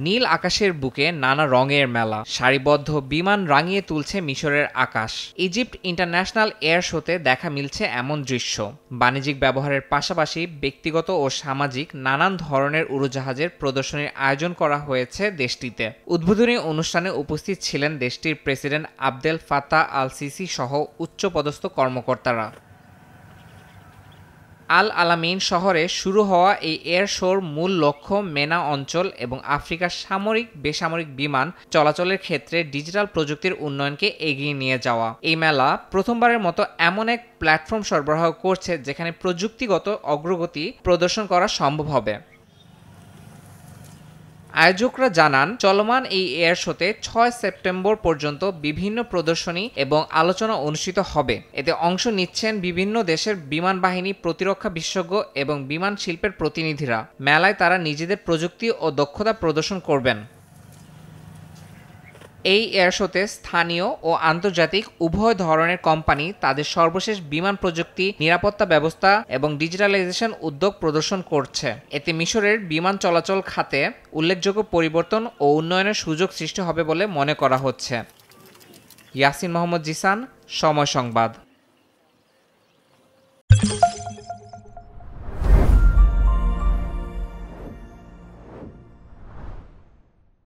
নীল আকাশের বুকে নানা রঙের মেলা, সারিবদ্ধ বিমান রাঙিয়ে তুলছে মিশরের আকাশ। ইজিপ্ট ইন্টারন্যাশনাল এয়ার শোতে দেখা মিলছে এমন দৃশ্য। বাণিজ্যিক ব্যবহারের পাশাপাশি ব্যক্তিগত ও সামাজিক নানান ধরনের উড়োজাহাজের প্রদর্শনীর আয়োজন করা হয়েছে দেশটিতে। উদ্বোধনী অনুষ্ঠানে উপস্থিত ছিলেন দেশটির president Abdel Fattah al CC সহ উচ্চপদস্থ কর্মকর্তারা। আল আলামিন শহরে শুরু হওয়া এই এয়ার শোর মূল লক্ষ্য মেনা অঞ্চল এবং আফ্রিকার সামরিক বেসামরিক বিমান চলাচলের ক্ষেত্রে ডিজিটাল প্রযুক্তির উন্নয়নকে এগিয়ে নিয়ে যাওয়া। এই মেলা প্রথমবারের মতো এমন এক প্ল্যাটফর্ম সরবরাহ করছে যেখানে প্রযুক্তিগত অগ্রগতি প্রদর্শন করা সম্ভব হবে। আয়োজকরা জানান, চলমান এই এয়ার শোতে ৬ সেপ্টেম্বর পর্যন্ত বিভিন্ন প্রদর্শনী এবং আলোচনা অনুষ্ঠিত হবে। এতে অংশ নিচ্ছেন বিভিন্ন দেশের বিমান বাহিনী, প্রতিরক্ষা বিশেষজ্ঞ এবং বিমান শিল্পের প্রতিনিধিরা। মেলায় তারা নিজেদের প্রযুক্তি ও দক্ষতা প্রদর্শন করবেন। এই এয়ার শোতে স্থানীয় ও আন্তর্জাতিক উভয় ধরনের কোম্পানি তাদের সর্বশেষ বিমান প্রযুক্তি, নিরাপত্তা ব্যবস্থা এবং ডিজিটালাইজেশন উদ্যোগ প্রদর্শন করছে। এতে মিশরের বিমান চলাচল খাতে উল্লেখযোগ্য পরিবর্তন ও উন্নয়নের সুযোগ সৃষ্টি হবে বলে মনে করা হচ্ছে। ইয়াসিন মোহাম্মদ জিসান, সময় সংবাদ।